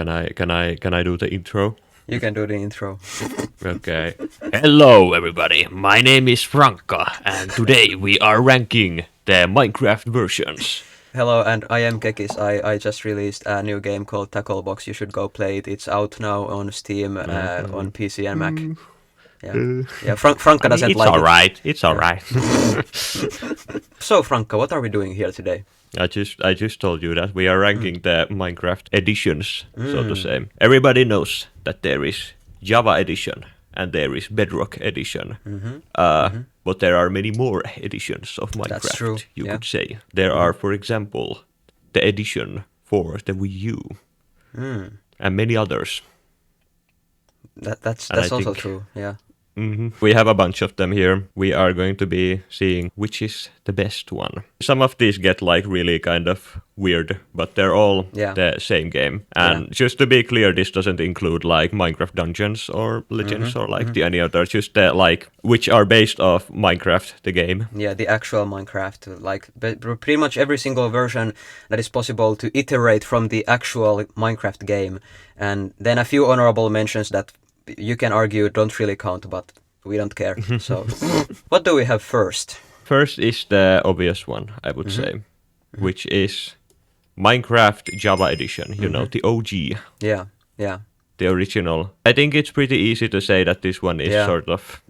Can I do the intro? You can do the intro. Okay. Hello, everybody. My name is Franka, and today we are ranking the Minecraft versions. Hello, and I am Kekis. I just released a new game called Tacklebox. You should go play it. It's out now on Steam, on PC and Mac. Yeah. Franka doesn't like it. It's alright. So, Franka, what are we doing here today? I just told you that we are ranking the Minecraft editions, so to say. Everybody knows that there is Java edition and there is Bedrock edition. But there are many more editions of Minecraft. That's true. You could say. There are, for example, the edition for the Wii U and many others. That's also true. Yeah. We have a bunch of them here. We are going to be seeing which is the best one. Some of these get like really kind of weird, but they're all the same game. And just to be clear, this doesn't include like Minecraft Dungeons or Legends or like any other, just like which are based off Minecraft, the game. Yeah, the actual Minecraft, like pretty much every single version that is possible to iterate from the actual Minecraft game. And then a few honorable mentions that you can argue don't really count, but we don't care. So, what do we have first? First is the obvious one, I would say, which is Minecraft Java Edition. You know, the OG. Yeah. The original. I think it's pretty easy to say that this one is sort of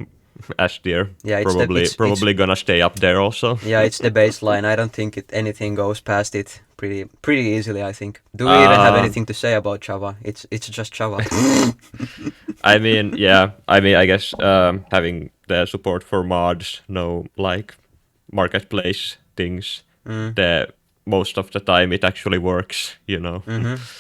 S tier. Yeah, probably gonna stay up there also. Yeah, it's the baseline. I don't think anything goes past it pretty easily, I think. Do we even have anything to say about Java? It's just Java. I mean, I guess having the support for mods, no like marketplace things, most of the time it actually works, you know.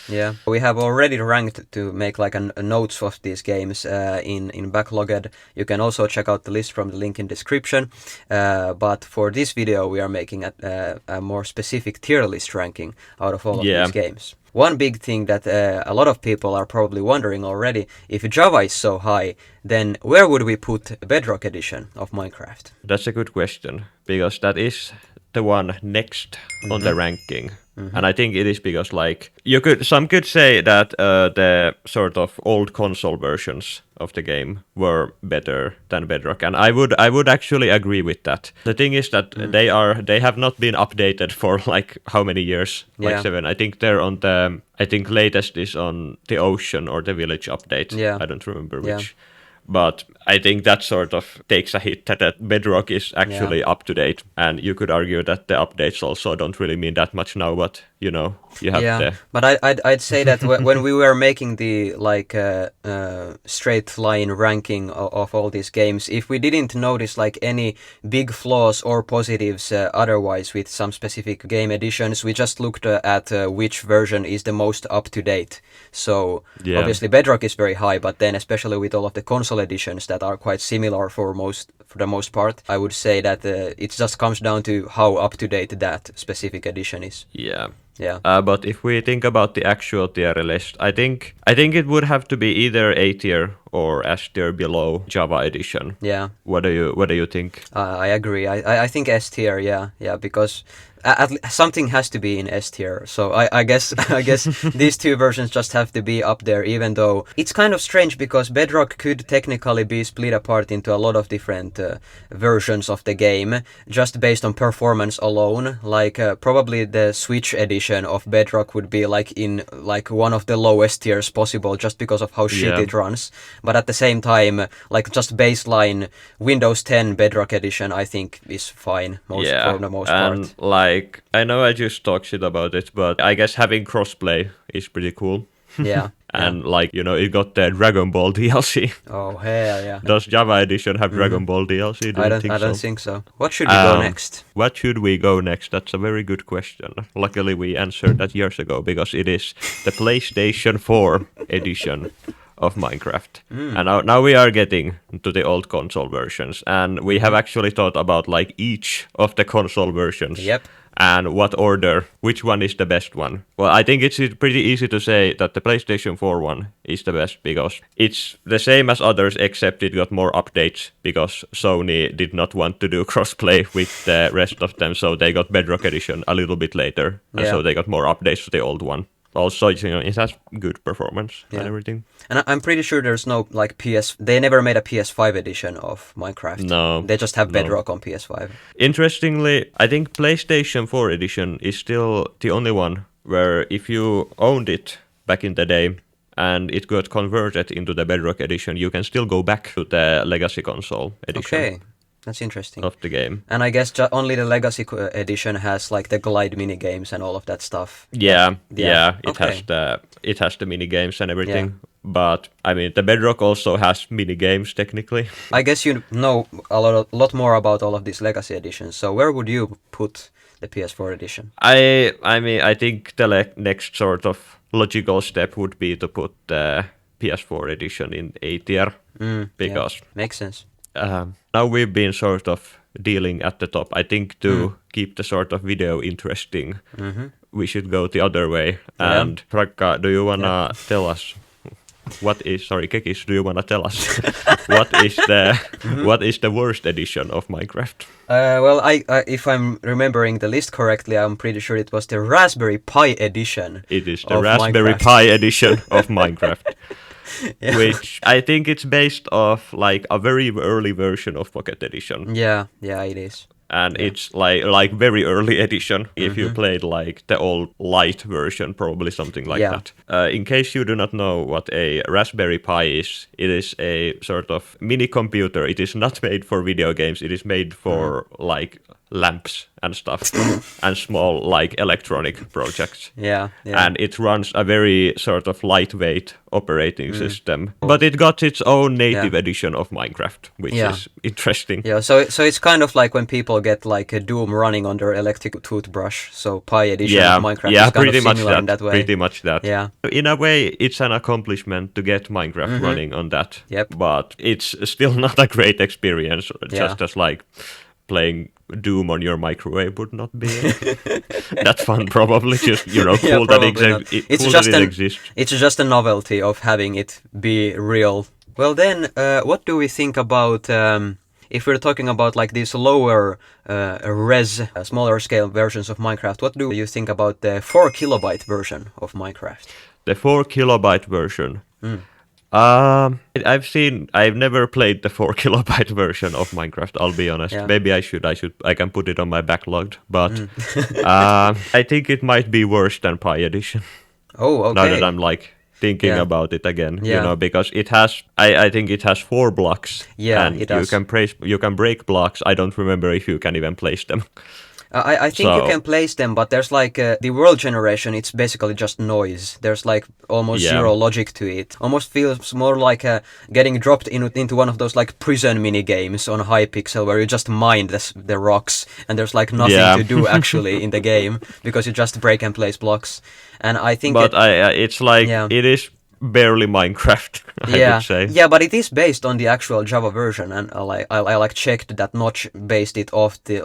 Yeah, we have already ranked to make like a notes of these games in Backlogged. You can also check out the list from the link in description. But for this video, we are making a more specific tier list ranking out of all of these games. One big thing that a lot of people are probably wondering already, if Java is so high, then where would we put Bedrock edition of Minecraft? That's a good question, because that is the one next on the ranking. And I think it is because like some could say that the sort of old console versions of the game were better than Bedrock, and I would actually agree with that. The thing is that they have not been updated for like how many years, like 7. I think they're on the latest is on the Ocean or the Village update. I don't remember which. But I think that sort of takes a hit that Bedrock is actually up to date. And you could argue that the updates also don't really mean that much now, but you know, you have the... But I'd say that when we were making the like straight line ranking of all these games, if we didn't notice like any big flaws or positives otherwise with some specific game editions, we just looked at which version is the most up to date. So obviously Bedrock is very high, but then especially with all of the console editions that are quite similar for the most part, I would say that it just comes down to how up to date that specific edition is. Yeah. But if we think about the actual tier list, I think it would have to be either A tier or S tier below Java edition. Yeah. What do you think? I agree. I think S tier. Yeah, because something has to be in S tier. So I guess these two versions just have to be up there, even though it's kind of strange because Bedrock could technically be split apart into a lot of different versions of the game just based on performance alone. Like probably the Switch edition of Bedrock would be like in like one of the lowest tiers possible just because of how shit it runs. But at the same time, like just baseline Windows 10 Bedrock edition, I think is fine for the most part. Like, I know I just talk shit about it, but I guess having crossplay is pretty cool. Yeah. And like, you know, it got the Dragon Ball DLC. Oh, hell yeah. Does Java edition have Dragon Ball DLC? I don't think so. What should we go next? What should we go next? That's a very good question. Luckily, we answered that years ago because it is the PlayStation 4 edition of Minecraft. And now we are getting to the old console versions, and we have actually thought about like each of the console versions. And what order, which one is the best one? Well, I think it's pretty easy to say that the PlayStation 4 one is the best because it's the same as others except it got more updates because Sony did not want to do crossplay with the rest of them, so they got Bedrock Edition a little bit later, and so they got more updates to the old one. also, it has good performance and everything. And I'm pretty sure there's no like they never made a PS5 edition of Minecraft. No. They just have Bedrock on PS5. Interestingly, I think PlayStation 4 edition is still the only one where if you owned it back in the day and it got converted into the Bedrock edition, you can still go back to the Legacy console edition. Okay. That's interesting. Of the game. And I guess only the Legacy edition has like the glide mini games and all of that stuff. Yeah. It has the mini games and everything. Yeah. But I mean, the Bedrock also has mini games technically. I guess you know a lot more about all of these Legacy editions. So where would you put the PS4 edition? I mean, I think the next sort of logical step would be to put the PS4 edition in A tier because makes sense. Now we've been sort of dealing at the top. I think to keep the sort of video interesting, we should go the other way. Yeah. And Rakka, do you wanna tell us Kekis, do you wanna tell us what is the worst edition of Minecraft? Well, I if I'm remembering the list correctly, I'm pretty sure it was the Raspberry Pi edition. It is the Raspberry Pi edition of Minecraft. Yeah. Which I think it's based off like a very early version of Pocket Edition. Yeah, it is. And it's like very early edition. If you played like the old light version, probably something like that. In case you do not know what a Raspberry Pi is, it is a sort of mini computer. It is not made for video games. It is made for like lamps and stuff and small like electronic projects. Yeah. And it runs a very sort of lightweight operating system. But it got its own native edition of Minecraft, which is interesting. Yeah, so it's kind of like when people get like a Doom running on their electric toothbrush. So Pi edition of Minecraft is kind of similar in that way. Pretty much that. Yeah. In a way, it's an accomplishment to get Minecraft running on that. Yep. But it's still not a great experience, just as like playing Doom on your microwave would not be that fun, probably. Just cool that it exists. It's just a novelty of having it be real. Well, then, what do we think about if we're talking about like these lower smaller scale versions of Minecraft? What do you think about the 4 kilobyte version of Minecraft? The 4 kilobyte version. I've never played the 4 kilobyte version of Minecraft, I'll be honest. Yeah. Maybe I can put it on my backlog, but I think it might be worse than Pi Edition. Oh, okay. Now that I'm like thinking about it again, because it has, I think it has 4 blocks. Yeah, and it does. You can break blocks. I don't remember if you can even place them. I think you can place them, but there's like the world generation, it's basically just noise. There's like almost zero logic to it. Almost feels more like getting dropped into one of those like prison mini games on Hypixel where you just mine the rocks and there's like nothing to do actually in the game because you just break and place blocks. And I think it's like it is barely Minecraft, I would say. Yeah, but it is based on the actual Java version, and I like checked that Notch based it off the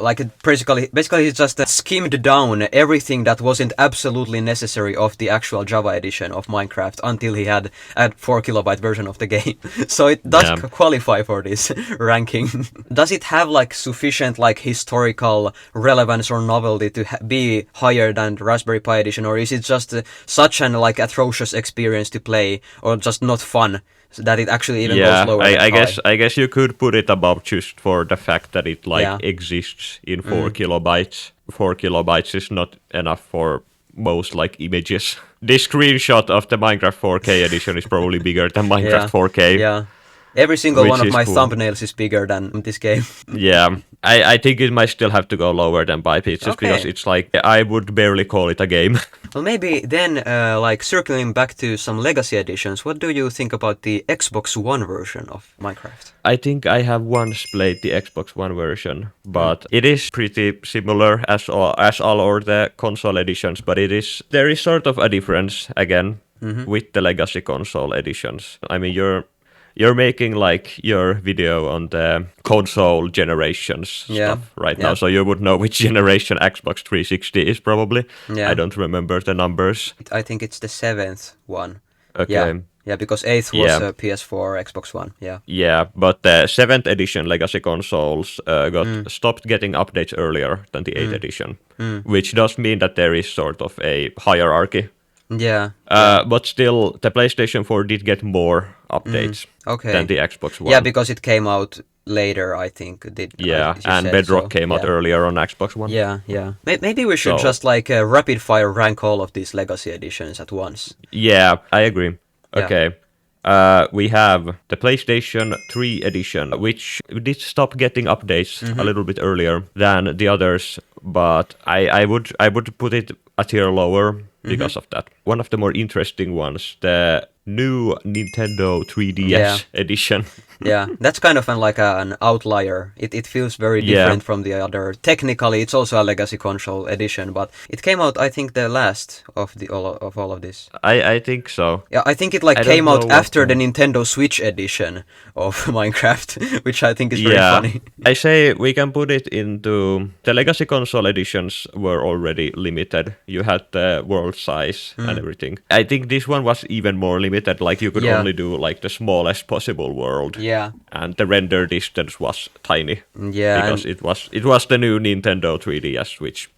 basically it's just skimmed down everything that wasn't absolutely necessary of the actual Java edition of Minecraft until he had a 4 kilobyte version of the game. So it does qualify for this ranking. Does it have like sufficient like historical relevance or novelty to be higher than the Raspberry Pi edition, or is it just such an like atrocious experience to play? Or just not fun, so that it actually even goes lower. I guess you could put it above just for the fact that it exists in 4 kilobytes. 4 kilobytes is not enough for most like images. This screenshot of the Minecraft 4K edition is probably bigger than Minecraft 4K. Yeah. Every single one of my cool. thumbnails is bigger than this game. Yeah, I think it might still have to go lower than Biped, just because it's like, I would barely call it a game. Well, maybe then, like, circling back to some legacy editions, what do you think about the Xbox One version of Minecraft? I think I have once played the Xbox One version, but it is pretty similar as all the console editions, but there is sort of a difference, again, with the legacy console editions. I mean, you're making like your video on the console generations stuff right now, so you would know which generation Xbox 360 is probably. I don't remember the numbers. I think it's the 7th one. Okay. Yeah, because 8th was PS4, Xbox One, Yeah, but the 7th edition legacy consoles stopped getting updates earlier than the 8th edition, which does mean that there is sort of a hierarchy Yeah. But still, the PlayStation 4 did get more updates Okay. than the Xbox One. Yeah, because it came out later, I think. Yeah, you and said Bedrock so. came out Yeah. earlier on Xbox One. Yeah, yeah. Maybe we should So- just like rapid fire rank all of these legacy editions at once. Yeah, I agree. Yeah. Okay. We have the PlayStation 3 edition, which did stop getting updates a little bit earlier than the others, but I would put it a tier lower because of that. One of the more interesting ones, the new Nintendo 3DS Yeah. edition. Yeah, that's kind of an outlier. It feels very different from the other. Technically, it's also a legacy console edition, but it came out, I think, the last of all of this. I think so. Yeah, I think it I don't came out know what after the Nintendo Switch edition of Minecraft, which I think is very Yeah, funny. I say we can put it into the legacy console editions were already limited. You had the world size and everything. I think this one was even more limited. Like you could Yeah. only do like the smallest possible world. Yeah. And the render distance was tiny. Yeah, Because it was the new Nintendo 3DS, which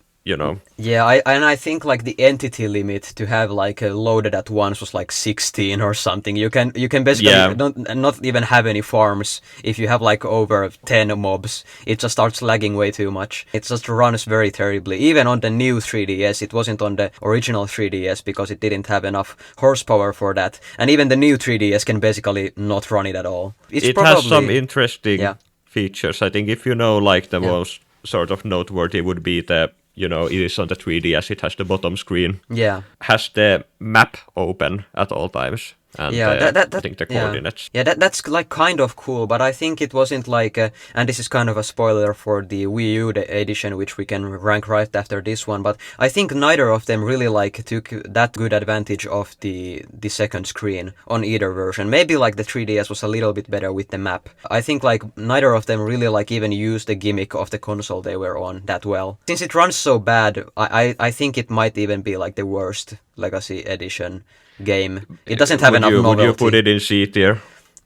Yeah, I think like the entity limit to have like loaded at once was like 16 or something. You can basically Yeah. not even have any farms if you have like over 10 mobs. It just starts lagging way too much. It just runs very terribly. Even on the new 3DS, it wasn't on the original 3DS because it didn't have enough horsepower for that. And even the new 3DS can basically not run it at all. it has some interesting Yeah. features. I think if you know like the most sort of noteworthy would be the it is on the 3DS, it has the bottom screen. Yeah. Has the map open at all times. And Yeah, I think the coordinates. Yeah, that's like kind of cool, but I think it wasn't like, and this is kind of a spoiler for the Wii U edition, which we can rank right after this one. But I think neither of them really like took that good advantage of the second screen on either version. Maybe like the 3DS was a little bit better with the map. I think like neither of them really like even used the gimmick of the console they were on that well. Since it runs so bad, I think it might even be like the worst Legacy Edition game. It doesn't have enough novelty. Would you put it in C tier?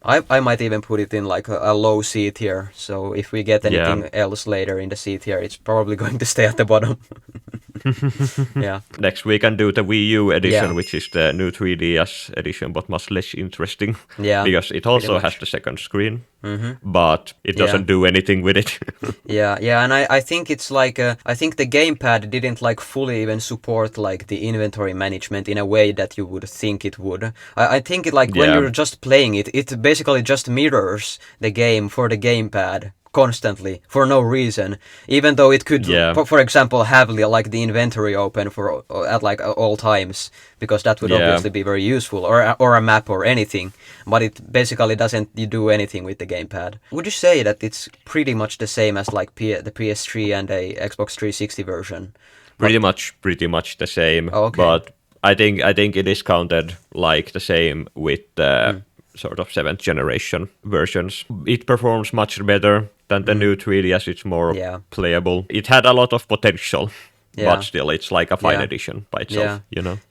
I might even put it in like a low C tier. So if we get anything else later in the C tier, it's probably going to stay at the bottom. Yeah. Next we can do the Wii U edition, Yeah. which is the new 3DS edition, but much less interesting. Yeah, Because it also much. has the second screen, but it doesn't do anything with it. Yeah, and I think it's like I think the gamepad didn't like fully even support like the inventory management in a way that you would think it would. I think it like when Yeah. you're just playing it, it basically just mirrors the game for the gamepad constantly for no reason, even though it could for example have like the inventory open for at like all times, because that would obviously be very useful, or a map or anything, but it basically doesn't do anything with the gamepad. Would you say that it's pretty much the same as like the PS3 and a Xbox 360 version? Pretty much the same. Oh, okay. But I think it is counted like the same with the sort of 7th generation versions. It performs much better than the new 3DS. It's more playable. It had a lot of potential. But still, it's like a fine edition by itself,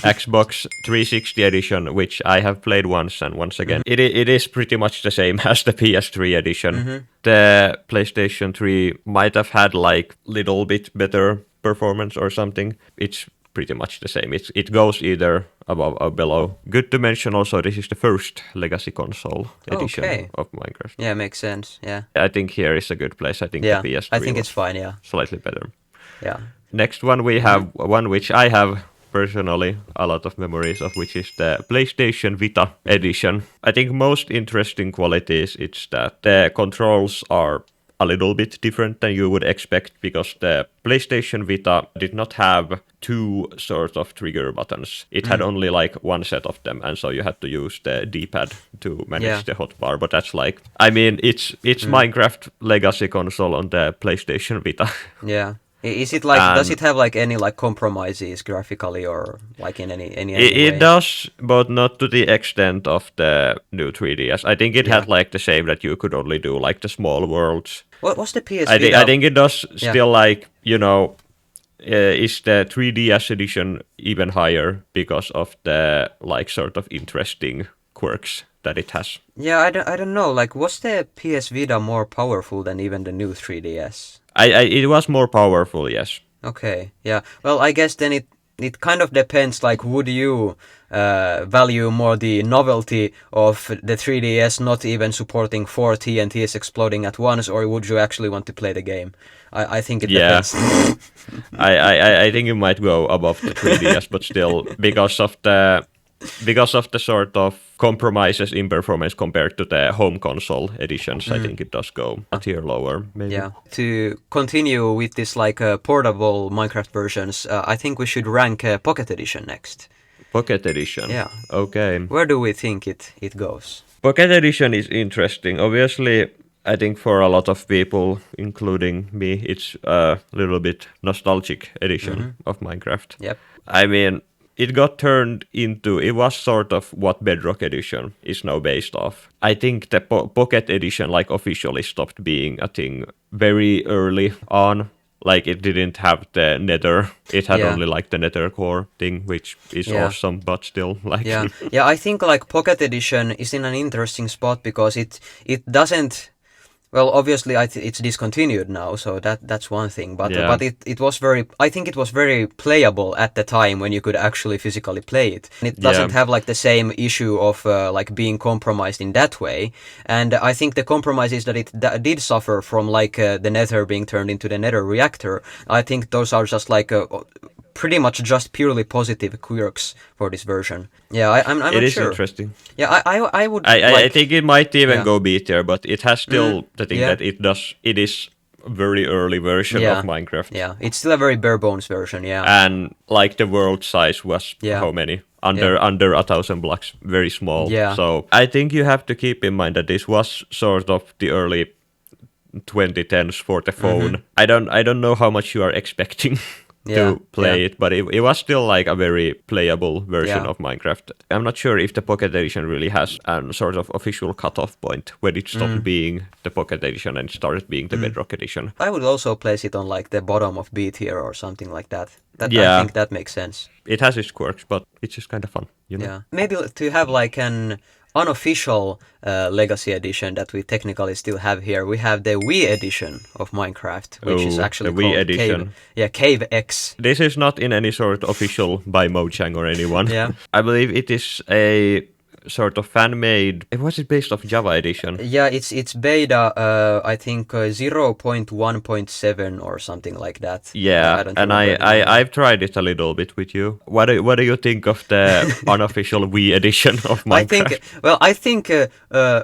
Xbox 360 edition, which I have played once and once again. It is pretty much the same as the PS3 edition. The PlayStation 3 might have had like little bit better performance or something. It's pretty much the same. It goes either above or below. Good to mention also, this is the first legacy console edition of Minecraft. Yeah, makes sense. Yeah. I think here is a good place. I think the PS3 I think it's fine, yeah. Slightly better. Yeah. Next one we have one which I have personally a lot of memories of, which is the PlayStation Vita edition. I think most interesting qualities it's that the controls are a little bit different than you would expect, because the PlayStation Vita did not have two sort of trigger buttons. It had only like one set of them, and so you had to use the D-pad to manage the hotbar. But that's like, I mean, it's Minecraft legacy console on the PlayStation Vita. Yeah. Is it like, does it have like any like compromises graphically or like in any way? It does, but not to the extent of the new 3DS. I think it had like the same, that you could only do like the small worlds. What was the PS I Vita? think it does still like, is the 3DS edition even higher because of the like sort of interesting quirks that it has? Yeah, I don't know. Like, was the PS Vita more powerful than even the new 3DS? It was more powerful, yes. Okay, yeah. Well, I guess then it kind of depends, like, would you value more the novelty of the 3DS not even supporting 4 TNTs exploding at once, or would you actually want to play the game? I think it depends. I think you might go above the 3DS, but still, because of the sort of compromises in performance compared to the home console editions, I think it does go a tier lower, maybe. Yeah. To continue with this like portable Minecraft versions, I think we should rank Pocket Edition next. Pocket Edition. Yeah. Okay. Where do we think it goes? Pocket Edition is interesting. Obviously, I think for a lot of people, including me, it's a little bit nostalgic edition of Minecraft. Yep. I mean, it got turned into, it was sort of what Bedrock Edition is now based off. I think the Pocket Edition like officially stopped being a thing very early on. Like, it didn't have the Nether. It had only like the Nether core thing, which is awesome, but still like... Yeah, I think like Pocket Edition is in an interesting spot because it doesn't... Well, obviously, it's discontinued now, so that's one thing. But it was very, I think it was very playable at the time when you could actually physically play it. And it doesn't have like the same issue of like being compromised in that way. And I think the compromises that it did suffer from, like the Nether being turned into the Nether reactor, I think those are just like pretty much just purely positive quirks for this version. Yeah, I'm not sure. It is interesting. Yeah, I would. I think it might even go B tier, but it has still the thing that it is a very early version of Minecraft. Yeah, it's still a very bare bones version. Yeah, and like the world size was how many? Under 1,000 blocks, very small. Yeah. So I think you have to keep in mind that this was sort of the early 2010s for the phone. I don't know how much you are expecting to play it, but it was still like a very playable version of Minecraft. I'm not sure if the Pocket Edition really has a sort of official cutoff point when it stopped being the Pocket Edition and started being the Bedrock Edition. I would also place it on like the bottom of B tier or something like that. I think that makes sense. It has its quirks, but it's just kind of fun, you know? Yeah, maybe to have like an unofficial Legacy Edition that we technically still have here. We have the Wii Edition of Minecraft, which is actually the Wii called Edition. CavEx. This is not in any sort of official by Mojang or anyone. Yeah. I believe it is a sort of fan-made... Was it based off Java Edition? Yeah, it's beta, I think 0.1.7 or something like that. Yeah, I've tried it a little bit with you. What do you think of the unofficial Wii Edition of Minecraft? I think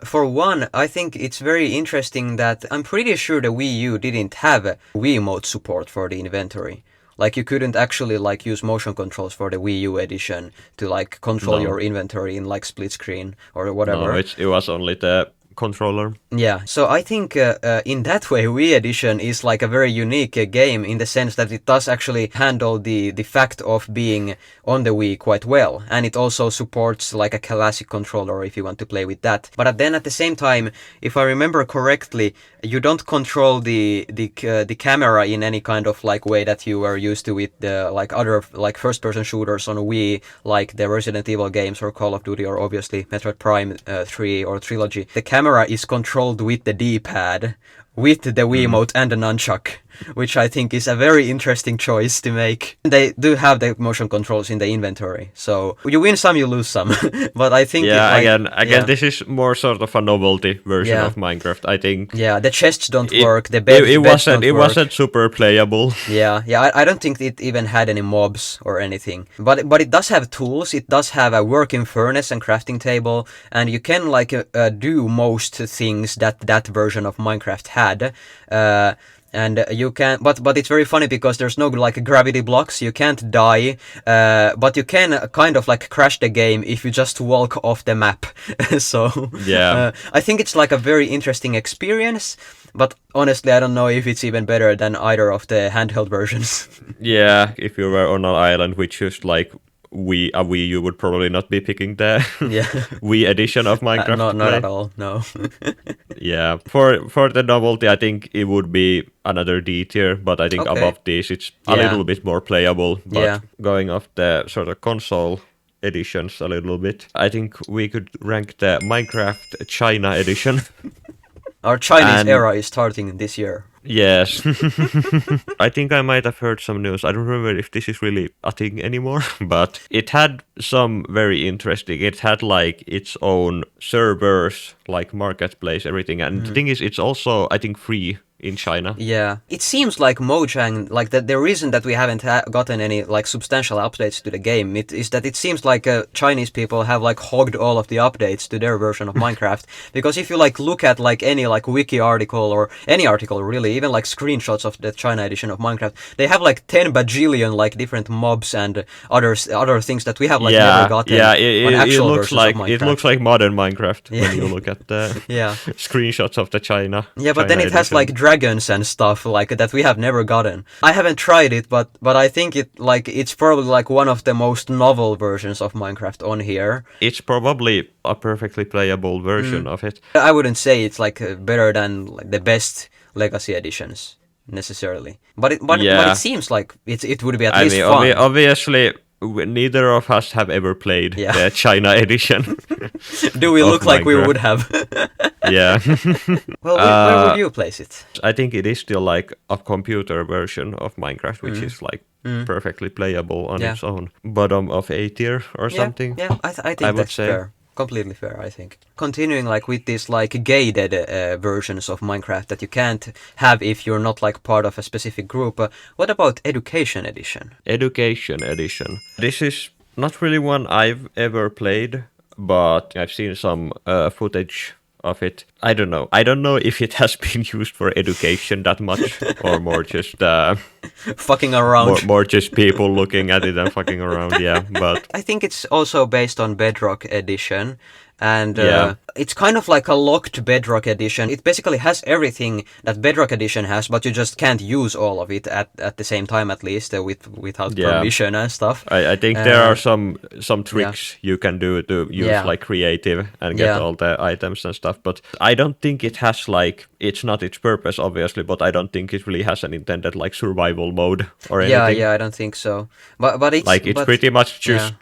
for one, I think it's very interesting that I'm pretty sure the Wii U didn't have Wiimote support for the inventory. Like, you couldn't actually like use motion controls for the Wii U edition to like control your inventory in like split screen or whatever. No, it was only the controller. Yeah, so I think in that way Wii Edition is like a very unique game in the sense that it does actually handle the fact of being on the Wii quite well, and it also supports like a classic controller if you want to play with that. But then at the same time, if I remember correctly, you don't control the camera in any kind of like way that you were used to with the like other like first person shooters on a Wii, like the Resident Evil games or Call of Duty or obviously Metroid Prime 3 or Trilogy. The camera is controlled with the D-pad, with the Wiimote and the nunchuck, which I think is a very interesting choice to make. They do have the motion controls in the inventory, so you win some, you lose some. But I think this is more sort of a novelty version of Minecraft, I think. Yeah, the chests don't work, the beds don't work. It wasn't super playable. Yeah, I don't think it even had any mobs or anything. But it does have tools, it does have a working furnace and crafting table, and you can like do most things that version of Minecraft had. And you can, but it's very funny because there's no like gravity blocks. You can't die, but you can kind of like crash the game if you just walk off the map. So I think it's like a very interesting experience. But honestly, I don't know if it's even better than either of the handheld versions. Yeah, if you were on an island which is like Wii, you would probably not be picking the Wii edition of Minecraft. Not at all, no. Yeah, for the novelty, I think it would be another D tier, but I think above this, it's a little bit more playable. But going off the sort of console editions a little bit, I think we could rank the Minecraft China edition. Our Chinese era is starting this year. Yes. I think I might have heard some news. I don't remember if this is really a thing anymore, but it had some very interesting. It had like its own servers, like marketplace, everything. And the thing is, it's also, I think, free in China. Yeah, it seems like Mojang, like the reason that we haven't gotten any like substantial updates to the game, is that it seems like Chinese people have like hogged all of the updates to their version of Minecraft. Because if you like look at like any like wiki article or any article really, even like screenshots of the China edition of Minecraft, they have like 10 bajillion like different mobs and other things that we have like never gotten on actual looks versions like of Minecraft. it looks like modern Minecraft when you look at the Yeah. screenshots of the China. Yeah, but China then it has edition. like dragons and stuff like that we have never gotten. I haven't tried it, but I think it's probably like one of the most novel versions of Minecraft on here. It's probably a perfectly playable version of it. I wouldn't say it's like better than like the best Legacy editions necessarily, but it seems like it would be at least fun. Obviously, neither of us have ever played the China edition. Do we look like we Minecraft. would have? Yeah. Well, where would you place it? I think it is still like a computer version of Minecraft, which is like perfectly playable on its own. Bottom of A tier or something. Yeah, I think would that's say. fair. Completely fair, I think. Continuing like with these like gated versions of Minecraft that you can't have if you're not like part of a specific group. What about Education Edition? Education edition. This is not really one I've ever played, but I've seen some footage of it. I don't know. I don't know if it has been used for education that much, or more just fucking around. More just people looking at it and fucking around. Yeah, but I think it's also based on Bedrock Edition. And Yeah. it's kind of like a locked Bedrock edition. It basically has everything that Bedrock edition has, but you just can't use all of it at the same time, at least without Yeah. permission and stuff. I think there are some tricks you can do to use Yeah. like creative and get Yeah. all the items and stuff, but I don't think it has like, it's not its purpose obviously, but I don't think it really has an intended like survival mode or anything. Yeah, I don't think so. But it's Like it's pretty much just yeah.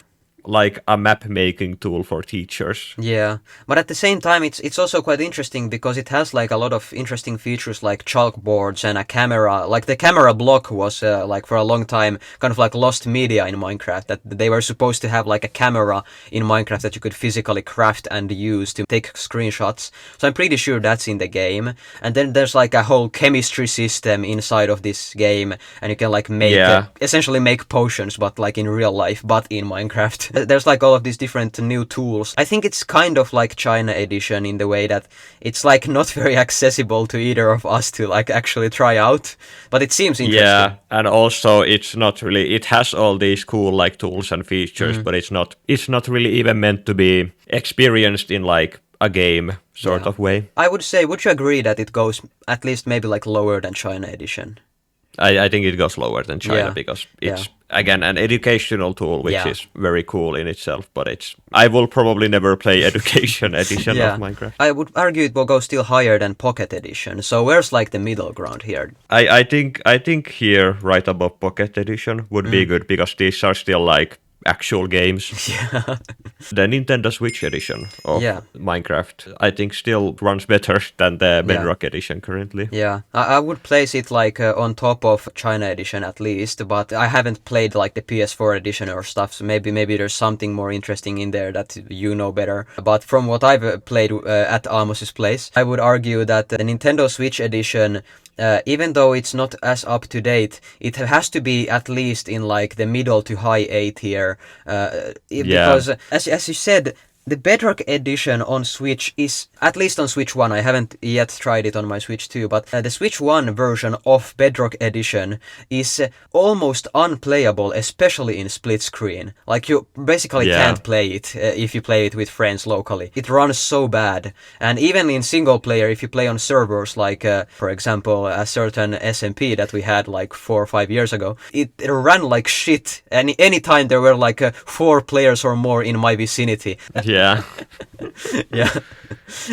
like a map making tool for teachers. Yeah, but at the same time, it's also quite interesting because it has like a lot of interesting features like chalkboards and a camera. Like the camera block was like for a long time kind of like lost media in Minecraft. That they were supposed to have like a camera in Minecraft that you could physically craft and use to take screenshots. So I'm pretty sure that's in the game. And then there's like a whole chemistry system inside of this game, and you can like make essentially make potions, but like in real life, but in Minecraft. There's like all of these different new tools. I think it's kind of like China edition in the way that it's like not very accessible to either of us to like actually try out, but it seems interesting. Yeah, and also it's not really, it has all these cool like tools and features, but it's not really even meant to be experienced in like a game sort of way. I would say, would you agree that it goes at least maybe like lower than China edition? I think it goes lower than China because it's again an educational tool, which is very cool in itself. But I will probably never play Education Edition of Minecraft. I would argue it will go still higher than Pocket Edition. So where's like the middle ground here? I think here right above Pocket Edition would be good because these are still like actual games. Yeah. The Nintendo Switch edition of Minecraft, I think, still runs better than the Bedrock edition currently. Yeah, I would place it like on top of China edition at least, but I haven't played like the PS4 edition or stuff, so maybe there's something more interesting in there that you know better. But from what I've played at Amos's place, I would argue that the Nintendo Switch edition, even though it's not as up to date, it has to be at least in like the middle to high A tier. Because as you said, the Bedrock edition on Switch is, at least on Switch 1, I haven't yet tried it on my Switch 2, but the Switch 1 version of Bedrock edition is almost unplayable, especially in split screen. Like you basically can't play it if you play it with friends locally. It runs so bad. And even in single player, if you play on servers like, for example, a certain SMP that we had like 4 or 5 years ago, it ran like shit. And anytime there were like 4 players or more in my vicinity. Yeah. Yeah.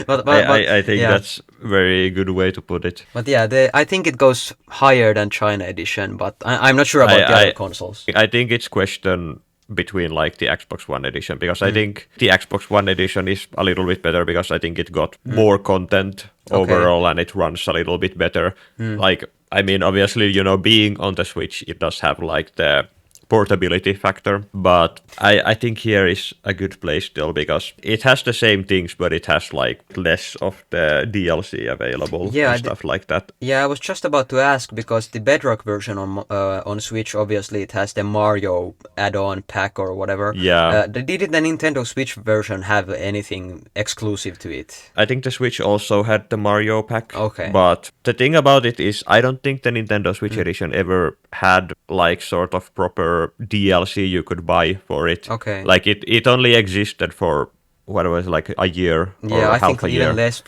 But I think that's a very good way to put it. But yeah, I think it goes higher than China edition, but I'm not sure about the other consoles. I think it's question between like the Xbox One edition, because I think the Xbox One edition is a little bit better because I think it got more content overall and it runs a little bit better. Like, I mean, obviously, you know, being on the Switch, it does have like the portability factor, but I think here is a good place still because it has the same things, but it has like less of the DLC available and stuff like that. Yeah, I was just about to ask because the Bedrock version on Switch, obviously it has the Mario add-on pack or whatever. Yeah. Did the Nintendo Switch version have anything exclusive to it? I think the Switch also had the Mario pack. Okay. But the thing about it is, I don't think the Nintendo Switch edition ever had like sort of proper DLC you could buy for it. Okay. Like it only existed for what was like a year or I half think a year. even less.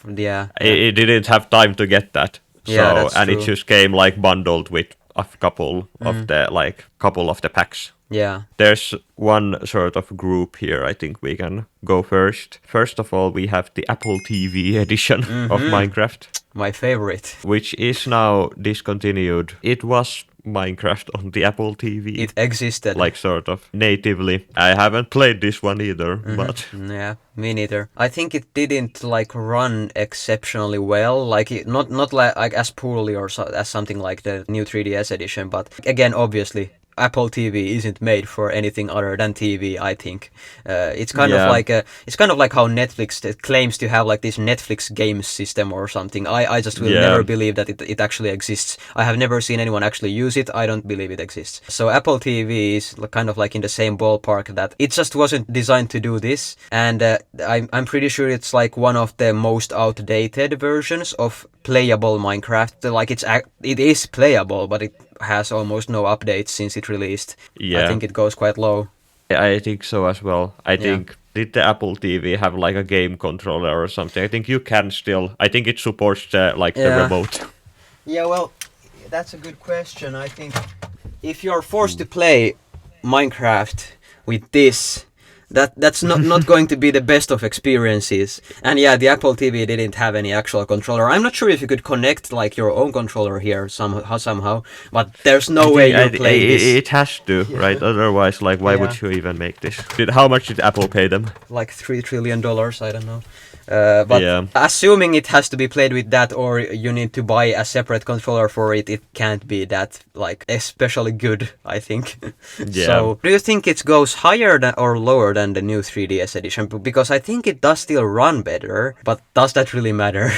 It didn't have time to get that. So that's and true. it just came like bundled with a couple of the packs. Yeah. There's one sort of group here. I think we can go first. First of all, we have the Apple TV edition of Minecraft, My favorite. which is now discontinued. It was Minecraft on the Apple TV. It existed. Like sort of natively. I haven't played this one either, but Yeah, me neither. I think it didn't like run exceptionally well, like not like as poorly or as something like the new 3DS edition. But again, obviously, Apple TV isn't made for anything other than TV. I think it's kind of like how Netflix claims to have like this Netflix games system or something. I just will never believe that it actually exists. I have never seen anyone actually use it. I don't believe it exists. So Apple TV is kind of like in the same ballpark that it just wasn't designed to do this. And I'm pretty sure it's like one of the most outdated versions of playable Minecraft. Like it is playable, but it has almost no updates since it released. Yeah. I think it goes quite low. I think so as well. I think did the Apple TV have like a game controller or something? I think you can still. I think it supports the remote. Yeah, well, that's a good question. I think if you're forced to play Minecraft with this, that's not going to be the best of experiences. And yeah, the Apple TV didn't have any actual controller. I'm not sure if you could connect like your own controller here somehow, but there's no way you play this. It has to, right? Otherwise, like, why would you even make this? How much did Apple pay them? Like $3 trillion, I don't know. But assuming it has to be played with that, or you need to buy a separate controller for it, it can't be that like especially good, I think. So, do you think it goes higher or lower than the new 3DS edition? Because I think it does still run better, but does that really matter?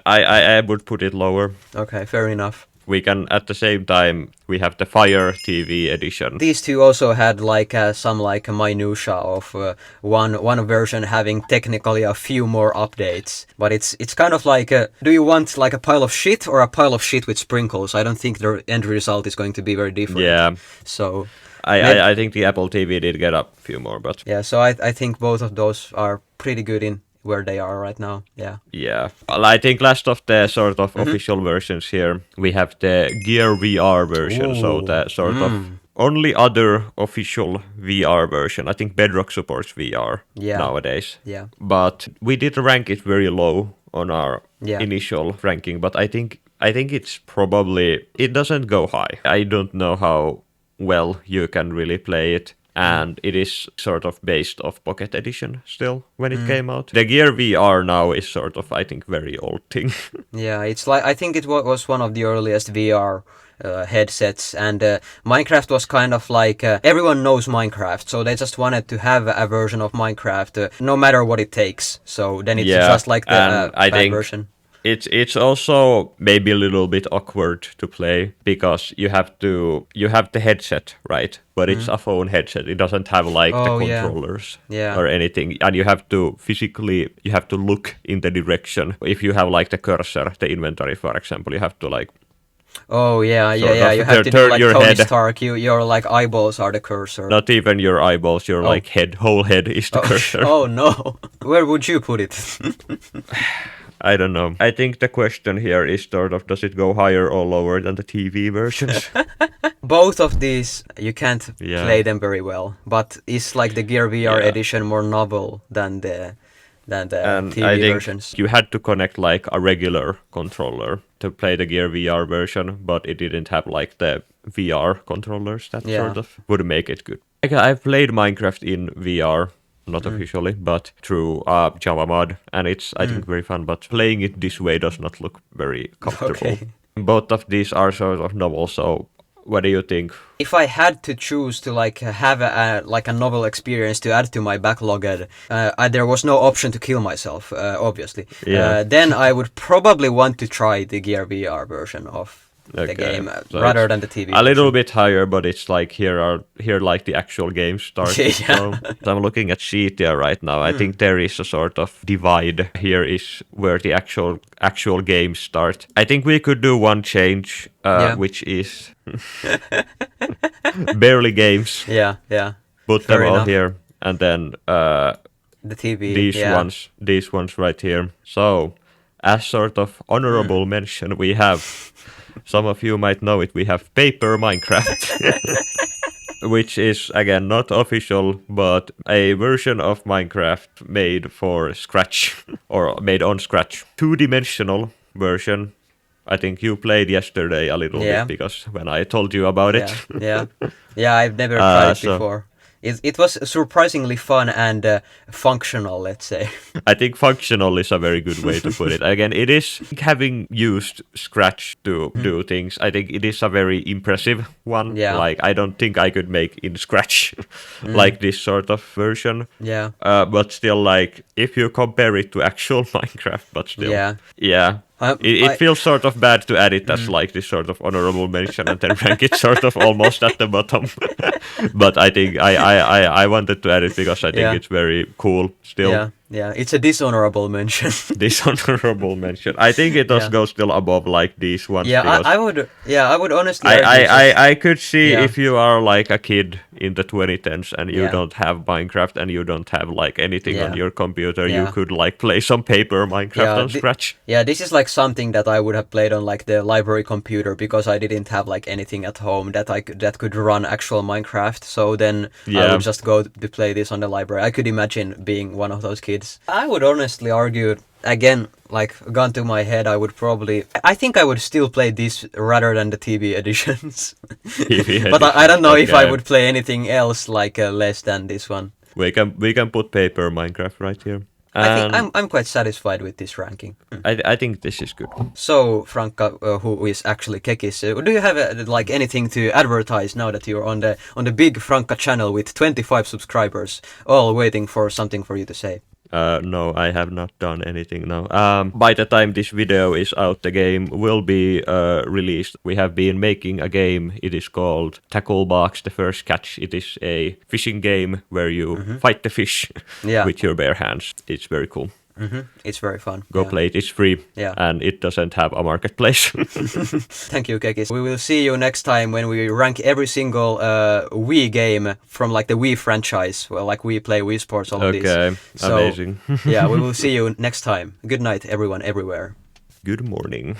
I would put it lower. Okay, fair enough. We can, at the same time, we have the FireTV edition. These two also had like some like minutia of one version having technically a few more updates, but it's kind of like do you want like a pile of shit or a pile of shit with sprinkles? I don't think the end result is going to be very different. Yeah. So I think the Apple TV did get a few more, but yeah. So I think both of those are pretty good in where they are right now. Yeah. Well, I think last of the sort of official versions here, we have the GearVR version. So the sort of only other official VR version. I think Bedrock supports VR nowadays. Yeah. But we did rank it very low on our initial ranking, but I think it's probably, it doesn't go high. I don't know how well you can really play it. And it is sort of based off Pocket Edition still when it came out. The Gear VR now is sort of, I think, very old thing. Yeah, it's like, I think it was one of the earliest VR headsets, and Minecraft was kind of like everyone knows Minecraft, so they just wanted to have a version of Minecraft no matter what it takes. So then it's just like the bad version. It's also maybe a little bit awkward to play because you have the headset, right? But it's a phone headset. It doesn't have like the controllers or anything, and you have to look in the direction. If you have like the cursor, the inventory, for example, you have to like. Oh yeah. You have to do like Tony Stark. Your like eyeballs are the cursor. Not even your eyeballs. Your like whole head is the cursor. Oh no! Where would you put it? I don't know. I think the question here is sort of, does it go higher or lower than the TV versions? Both of these, you can't play them very well. But is like the Gear VR edition more novel than the TV versions? You had to connect like a regular controller to play the Gear VR version, but it didn't have like the VR controllers that sort of would make it good. I've played Minecraft in VR, not officially, but through Java mod, and it's, I think, very fun, but playing it this way does not look very comfortable. Okay. Both of these are sort of novel, so what do you think? If I had to choose to like have a novel experience to add to my backlog, there was no option to kill myself, obviously. Yeah. Then I would probably want to try the GearVR version of the game so rather it's than the TV. a little bit higher, but it's like here like the actual games start. Yeah. So I'm looking at CTR right now. I think there is a sort of divide. Here is where the actual games start. I think we could do one change, which is barely games. Yeah. Put Fair them all enough. here, and then The TV. these ones right here. So, as sort of honorable mention, we have, some of you might know it, we have Paper Minecraft, which is, again, not official, but a version of Minecraft made for Scratch, or made on Scratch. Two-dimensional version. I think you played yesterday a little bit, because when I told you about it. Yeah, I've never tried it so- before. It was surprisingly fun and functional, let's say. I think functional is a very good way to put it. Again, it is, having used Scratch to do things, I think it is a very impressive one. Yeah. Like, I don't think I could make in Scratch like this sort of version. Yeah. But still, like, if you compare it to actual Minecraft, but still. Yeah. It feels sort of bad to add it as like this sort of honorable mention and then rank it sort of almost at the bottom. But I think I wanted to add it because I think it's very cool still. Yeah, it's a dishonorable mention. Dishonorable mention. I think it does go still above like these ones. Yeah, because I would honestly argue I could see if you are like a kid in the 2010s and you don't have Minecraft and you don't have like anything on your computer, you could like play some Paper Minecraft on Scratch. Yeah, this is like something that I would have played on like the library computer because I didn't have like anything at home that could run actual Minecraft. So then I would just go to play this on the library. I could imagine being one of those kids. I would honestly argue, again, like gun to my head, I think I would still play this rather than the TV editions. But I don't know if I would play anything else like less than this one. We can put Paper Minecraft right here. I think I'm quite satisfied with this ranking. I think this is good. So, Franka, who is actually Kekis, do you have like anything to advertise now that you're on the big Franka channel with 25 subscribers, all waiting for something for you to say? No, I have not done anything now. By the time this video is out, the game will be released. We have been making a game. It is called Tacklebox, The First Catch. It is a fishing game where you fight the fish with your bare hands. It's very cool. It's very fun. Go play it. It's free. Yeah. And it doesn't have a marketplace. Thank you, Kekis. We will see you next time when we rank every single Wii game from like the Wii franchise. Well, like we play Wii Sports, all of these. Okay, So, amazing. Yeah, we will see you next time. Good night, everyone, everywhere. Good morning.